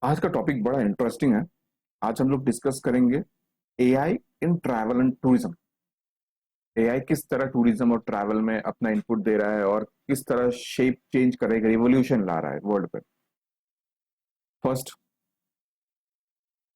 आज का टॉपिक बड़ा इंटरेस्टिंग है। आज हम लोग डिस्कस करेंगे AI in travel and tourism. AI किस तरह टूरिज्म और ट्रैवल में अपना इनपुट दे रहा है और किस तरह शेप चेंज करेगा, रिवॉल्यूशन ला रहा है वर्ल्ड पे। फर्स्ट,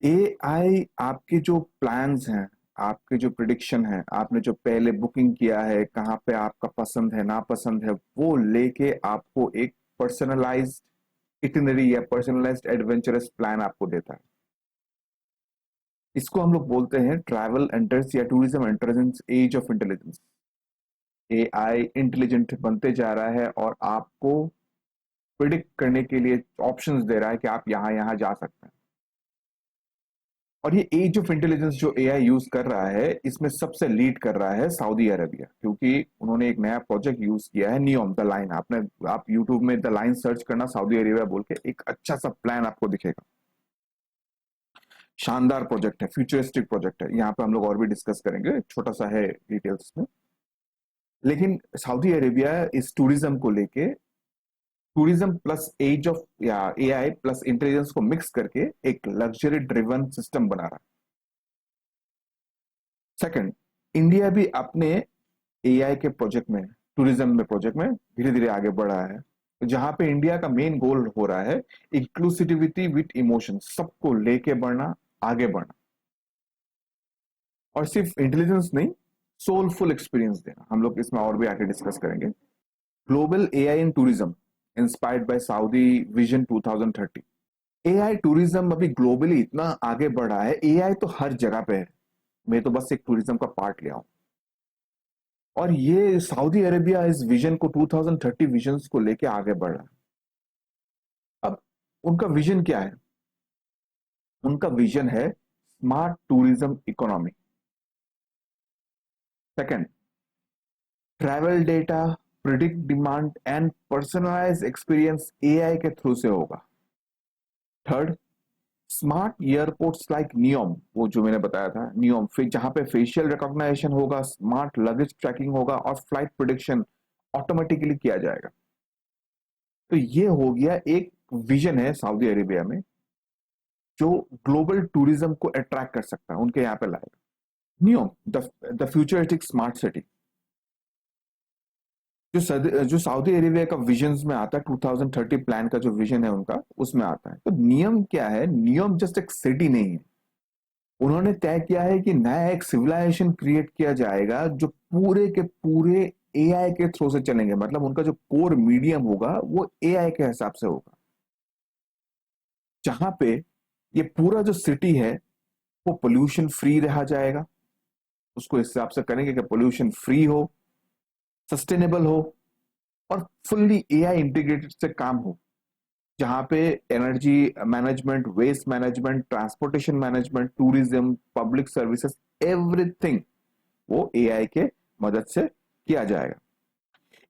एआई आपके जो प्लान्स हैं, आपके जो प्रिडिक्शन है, आपने जो पहले बुकिंग किया है, कहाँ पे आपका पसंद है नापसंद है, वो लेके आपको एक पर्सनलाइज्ड इटिनरी या पर्सनलाइज्ड एडवेंचरस प्लान आपको देता है। इसको हम लोग बोलते हैं ट्रैवल एंटर्स या tourism enters in age of intelligence. AI intelligent बनते जा रहा है और आपको प्रिडिक्ट करने के लिए ऑप्शंस दे रहा है कि आप यहां यहां जा सकते हैं। और ये एज ऑफ इंटेलिजेंस जो एआई यूज कर रहा है, इसमें सबसे लीड कर रहा है सऊदी अरेबिया, क्योंकि उन्होंने एक नया प्रोजेक्ट यूज किया है, नियोम द लाइन। आप यूट्यूब में द लाइन सर्च करना, सऊदी अरेबिया बोल के एक अच्छा सा प्लान आपको दिखेगा। शानदार प्रोजेक्ट है, फ्यूचरिस्टिक प्रोजेक्ट है। यहाँ पे हम लोग और भी डिस्कस करेंगे, छोटा सा है डिटेल्स में। लेकिन सऊदी अरेबिया इस टूरिज्म को लेके टूरिज्म प्लस एज ऑफ या एआई प्लस इंटेलिजेंस को मिक्स करके एक लग्जरी ड्रिवन सिस्टम बना रहा है। सेकंड, इंडिया भी अपने एआई के प्रोजेक्ट में, टूरिज्म में प्रोजेक्ट में धीरे धीरे आगे बढ़ रहा है, जहां पे इंडिया का मेन गोल हो रहा है इंक्लूसिविटी विद इमोशन, सबको लेके बढ़ना, आगे बढ़ना। और सिर्फ इंटेलिजेंस नहीं, सोलफुल एक्सपीरियंस देना। हम लोग इसमें और भी आगे डिस्कस करेंगे। Global AI in tourism inspired by Saudi vision 2030। AI tourism अभी ग्लोबली इतना आगे बढ़ा है, एआई तो हर जगह पे है। मैं तो बस एक टूरिज्म का पार्ट लिया हूं। और ये सऊदी अरेबिया इस विजन को 2030 विजन्स को लेके आगे बढ़ रहा है। अब उनका विजन क्या है? उनका विजन है smart tourism economy. Second, travel data, predict demand and personalise experience AI के थ्रू से होगा। Third, smart airports like Neom, वो जो मैंने बताया था नियोम, फिर जहां पे फेशियल रिकॉग्निशन होगा, स्मार्ट लगेज ट्रैकिंग होगा और फ्लाइट प्रिडिक्शन ऑटोमेटिकली किया जाएगा। तो ये हो गया एक विजन है सऊदी अरेबिया में, जो ग्लोबल टूरिज्म को अट्रैक्ट कर सकता है, उनके यहाँ पे लाएगा। NEOM the futuristic smart city, जो सऊदी अरेबिया का विजन में आता है, 2030 प्लान का जो विजन है उनका, उसमें आता है। तो नियम क्या है? नियम जस्ट एक सिटी नहीं है। उन्होंने तय किया है कि नया एक सिविलाइजेशन क्रिएट किया जाएगा, जो पूरे के पूरे एआई के थ्रू से चलेंगे। मतलब उनका जो कोर मीडियम होगा वो एआई के हिसाब से होगा, जहां पे ये पूरा जो सिटी है वो पोल्यूशन फ्री रहा जाएगा। उसको इस हिसाब से करेंगे कि पोल्यूशन फ्री हो, सस्टेनेबल हो और फुल्ली एआई इंटीग्रेटेड से काम हो, जहां पे energy management, waste management, transportation management, tourism, public services, everything वो एआई के मदद से किया जाएगा।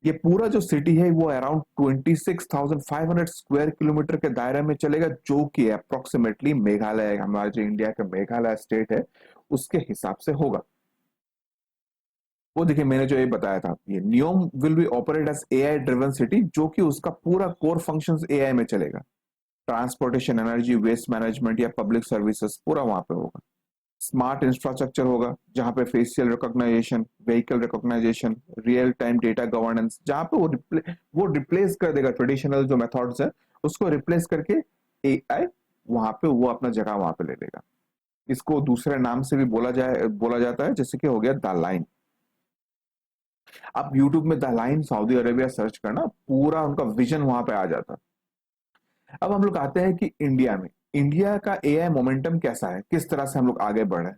ये पूरा जो सिटी है वो अराउंड 26,500 स्क्वायर किलोमीटर के दायरे में चलेगा, जो कि अप्रोक्सीमेटली मेघालय, हमारा जो इंडिया का मेघालय स्टेट है, उसके हिसाब से होगा। वो देखिए, मैंने जो ये बताया था, ये Neom will be operate as AI driven city, जो कि उसका पूरा कोर फंक्शंस एआई में चलेगा। ट्रांसपोर्टेशन, एनर्जी, वेस्ट मैनेजमेंट या पब्लिक सर्विसेज पूरा वहां पे होगा। स्मार्ट इंफ्रास्ट्रक्चर होगा, जहां पे facial recognition, vehicle recognition, real time data governance, जहां पे वो रिप्लेस कर देगा ट्रेडिशनल जो मेथड्स है, उसको रिप्लेस करके एआई वहां पे वो अपना जगह वहां पे ले लेगा। इसको दूसरे नाम से भी बोला जाता है, जैसे कि हो गया द लाइन। आप यूट्यूब में the line Saudi Arabia search करना, पूरा उनका विजन वहां पे आ जाता है। अब हम लोग आते हैं कि इंडिया में, इंडिया का एआई मोमेंटम कैसा है, किस तरह से हम लोग आगे बढ़े हैं।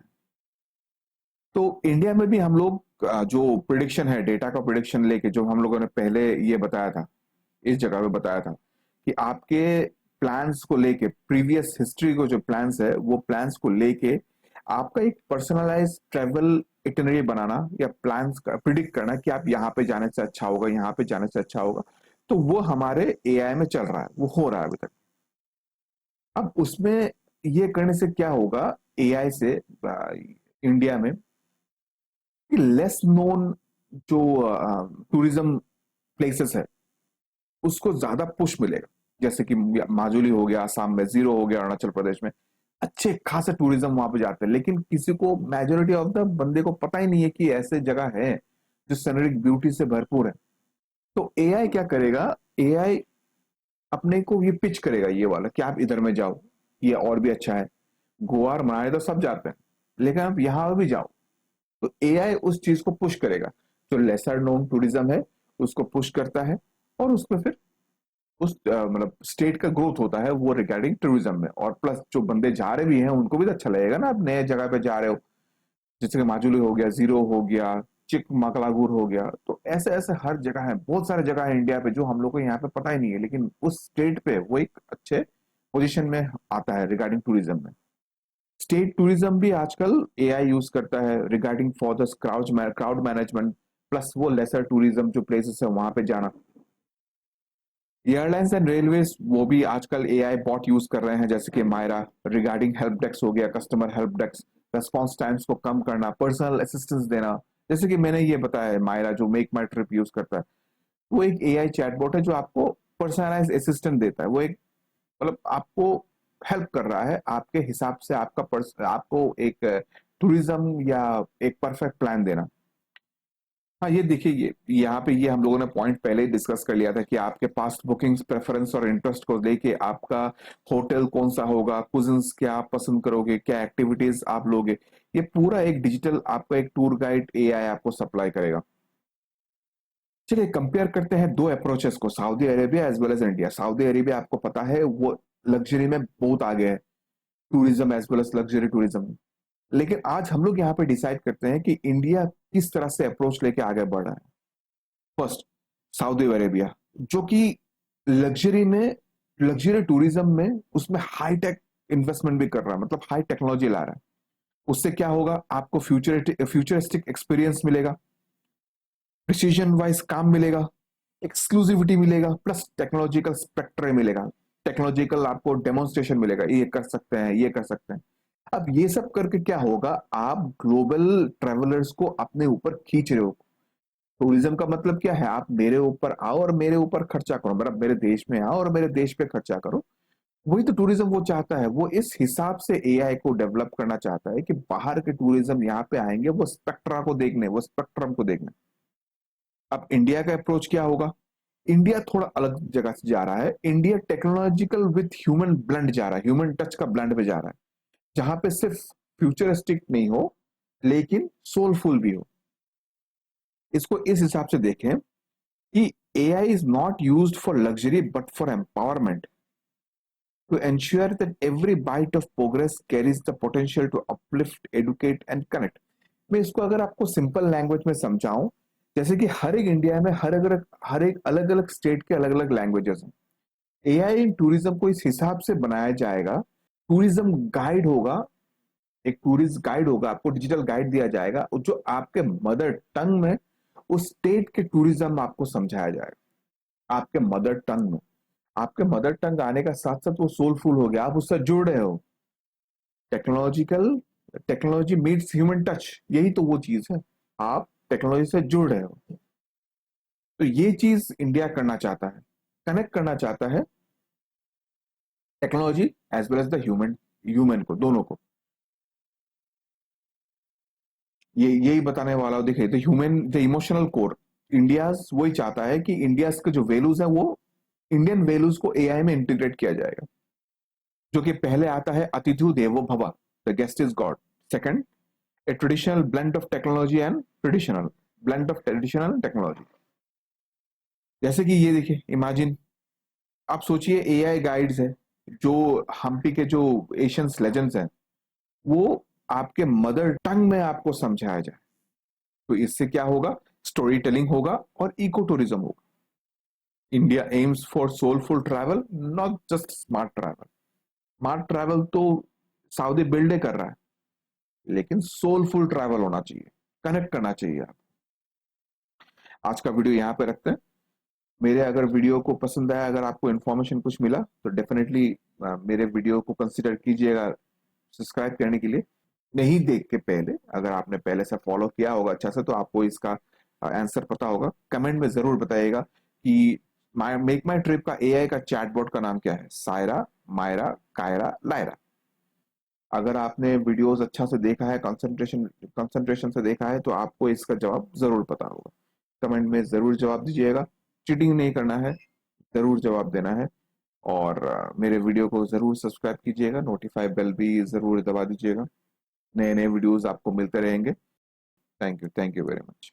तो इंडिया में भी हम लोग जो प्रिडिक्शन है, डेटा का प्रिडिक्शन लेके, जो हम लोगों ने पहले ये बताया था, इस जगह पे बताया था कि आपके प्लान्स को लेके, प्रीवियस हिस्ट्री को जो प्लान्स है, वो प्लान्स को लेके आपका एक पर्सनलाइज ट्रेवल इटिनरी बनाना या प्लान्स का प्रिडिक्ट करना कि आप यहाँ पे जाने से अच्छा होगा, यहाँ पे जाने से अच्छा होगा। तो वो हमारे एआई में चल रहा है, वो हो रहा है अभी तक। अब उसमें ये करने से क्या होगा एआई से इंडिया में, कि लेस नोन जो टूरिज्म प्लेसेस है, उसको ज्यादा पुश मिलेगा। जैसे कि माजुली हो गया असम में, जीरो हो गया अरुणाचल प्रदेश में, अच्छे खासे टूरिज्म वहां पे जाते हैं, लेकिन किसी को मेजोरिटी ऑफ द बंदे को पता ही नहीं है कि ऐसे जगह है जो सीनरिक ब्यूटी से भरपूर है। तो एआई क्या करेगा, एआई अपने को ये पिच करेगा ये वाला कि आप इधर में जाओ, ये और भी अच्छा है। गोवा और मनाली तो सब जाते हैं, लेकिन आप यहाँ भी जाओ। तो एआई उस चीज को पुश करेगा, जो लेसर नोन टूरिज्म है उसको पुश करता है, और उसमें फिर उस मतलब स्टेट का ग्रोथ होता है वो रिगार्डिंग टूरिज्म में। और प्लस जो बंदे जा रहे भी हैं उनको भी तो अच्छा लगेगा ना, आप नए जगह पे जा रहे हो, जैसे कि माजुली हो गया, जीरो हो गया, चिकमकलागुर हो गया। तो ऐसे ऐसे हर जगह है, बहुत सारे जगह है इंडिया पे जो हम लोग को यहाँ पे पता ही नहीं है, लेकिन उस स्टेट पे वो एक अच्छे पोजीशन में आता है रिगार्डिंग टूरिज्म में। स्टेट टूरिज्म भी आजकल एआई यूज करता है regarding for the crowd management, plus वो लेसर टूरिज्म जो प्लेसेस है वहां पे जाना। एयरलाइंस एंड रेलवेज वो भी आजकल एआई बॉट यूज कर रहे हैं, जैसे कि मायरा रिगार्डिंग हेल्प डेस्क हो गया, customer help desk, response times को कम करना, पर्सनल असिस्टेंस देना। जैसे कि मैंने ये बताया है, मायरा जो मेक माई ट्रिप यूज करता है, वो एक एआई चैटबॉट है जो आपको पर्सनलाइज असिस्टेंट देता है। वो एक मतलब आपको हेल्प कर रहा है आपके हिसाब से, आपको एक टूरिज्म या एक परफेक्ट प्लान देना। हाँ, ये देखिए, ये यहाँ पे ये हम लोगों ने पॉइंट पहले ही डिस्कस कर लिया था कि आपके पास्ट बुकिंग्स प्रेफरेंस और इंटरेस्ट को लेके आपका होटल कौन सा होगा, कुजिन्स क्या आप पसंद करोगे, क्या एक्टिविटीज आप लोगे, ये पूरा एक डिजिटल आपका एक टूर गाइड एआई आपको सप्लाई करेगा। चलिए कंपेयर करते हैं दो अप्रोचेस को, Saudi Arabia as well as India. Saudi Arabia आपको पता है वो लग्जरी में बहुत आगे है, tourism as well as luxury tourism. लेकिन आज हम लोग यहाँ पे डिसाइड करते हैं कि इंडिया किस तरह से अप्रोच लेके आगे बढ़ रहा है। फर्स्ट, सऊदी अरेबिया, जो कि लग्जरी में, लग्जरी टूरिज्म में उसमें हाई टेक इन्वेस्टमेंट भी कर रहा है, मतलब हाई टेक्नोलॉजी ला रहा है। उससे क्या होगा, आपको फ्यूचरिस्टिक एक्सपीरियंस मिलेगा, प्रिसीजन वाइज काम मिलेगा, एक्सक्लूसिविटी मिलेगा, प्लस टेक्नोलॉजिकल स्पेक्ट्रम मिलेगा, टेक्नोलॉजिकल आपको डेमोन्स्ट्रेशन मिलेगा, ये कर सकते हैं, ये कर सकते हैं। अब ये सब करके क्या होगा, आप ग्लोबल ट्रेवलर्स को अपने ऊपर खींच रहे हो। टूरिज्म का मतलब क्या है, आप मेरे ऊपर आओ और मेरे ऊपर खर्चा करो, मतलब मेरे देश में आओ और मेरे देश पे खर्चा करो। वही तो टूरिज्म वो चाहता है, वो इस हिसाब से एआई को डेवलप करना चाहता है कि बाहर के टूरिज्म यहाँ पे आएंगे वो स्पेक्ट्रा को देखने, वो स्पेक्ट्रम को देखने। अब इंडिया का अप्रोच क्या होगा, इंडिया थोड़ा अलग जगह से जा रहा है। India technological with human blend जा रहा है, ह्यूमन टच का ब्लेंड पे जा रहा है, जहां पे सिर्फ फ्यूचरिस्टिक नहीं हो लेकिन सोलफुल भी हो। इसको इस हिसाब से देखें कि AI is not used for luxury but for empowerment, to ensure that every bite of progress carries the potential to uplift, educate and connect। मैं इसको अगर आपको सिंपल लैंग्वेज में समझाऊं, जैसे कि हर एक इंडिया में हर एक अलग अलग स्टेट के अलग अलग लैंग्वेजेस हैं। एआई इन टूरिज्म को इस हिसाब से बनाया जाएगा, टूरिज्म गाइड होगा, एक टूरिस्ट गाइड होगा, आपको डिजिटल गाइड दिया जाएगा जो आपके मदर टंग में उस स्टेट के टूरिज्म आपको समझाया जाएगा, आपके मदर टंग में। आपके मदर टंग आने का साथ साथ वो सोलफुल हो गया, आप उससे जुड़ रहे हो। Technological, technology meets human touch, यही तो वो चीज है, आप टेक्नोलॉजी से जुड़ रहे हो। तो ये चीज इंडिया करना चाहता है, कनेक्ट करना चाहता है technology as well as the human, human को, दोनों को। ये यही बताने वाला हूं, देखिए the human the emotional core, India वही चाहता है कि इंडिया के जो वैल्यूज है वो इंडियन वैल्यूज को एआई में इंटीग्रेट किया जाएगा। जो कि पहले आता है अतिथि देवो भव, the guest is God. Second, A traditional blend of technology and traditional, blend of traditional technology. जैसे कि ये देखिए, इमेजिन, आप सोचिए एआई गाइड्स है, जो हम्पी के जो एशियंस लेजेंड्स हैं वो आपके मदर टंग में आपको समझाया जाए। तो इससे क्या होगा, स्टोरी टेलिंग होगा और इको टूरिज्म होगा। India AIIMS for soulful travel, not just smart travel. Smart travel तो सऊदी बिल्डे कर रहा है, लेकिन सोलफुल ट्रैवल होना चाहिए, कनेक्ट करना चाहिए आप। आज का वीडियो यहाँ पे रखते हैं। मेरे अगर वीडियो को पसंद आया, अगर आपको इन्फॉर्मेशन कुछ मिला तो डेफिनेटली मेरे वीडियो को कंसिडर कीजिएगा सब्सक्राइब करने के लिए। नहीं देख के पहले, अगर आपने पहले से फॉलो किया होगा अच्छा से, तो आपको इसका आंसर पता होगा। कमेंट में जरूर बताइएगा कि मेक माई ट्रिप का एआई का चैटबॉट का नाम क्या है? सायरा, मायरा, कायरा, लायरा। अगर आपने वीडियोस अच्छा से देखा है, कंसंट्रेशन से देखा है, तो आपको इसका जवाब जरूर पता होगा। कमेंट में जरूर जवाब दीजिएगा। चीटिंग नहीं करना है, जरूर जवाब देना है। और मेरे वीडियो को जरूर सब्सक्राइब कीजिएगा, नोटिफाई बेल भी जरूर दबा दीजिएगा। नए नए वीडियोस आपको मिलते रहेंगे। Thank you very much.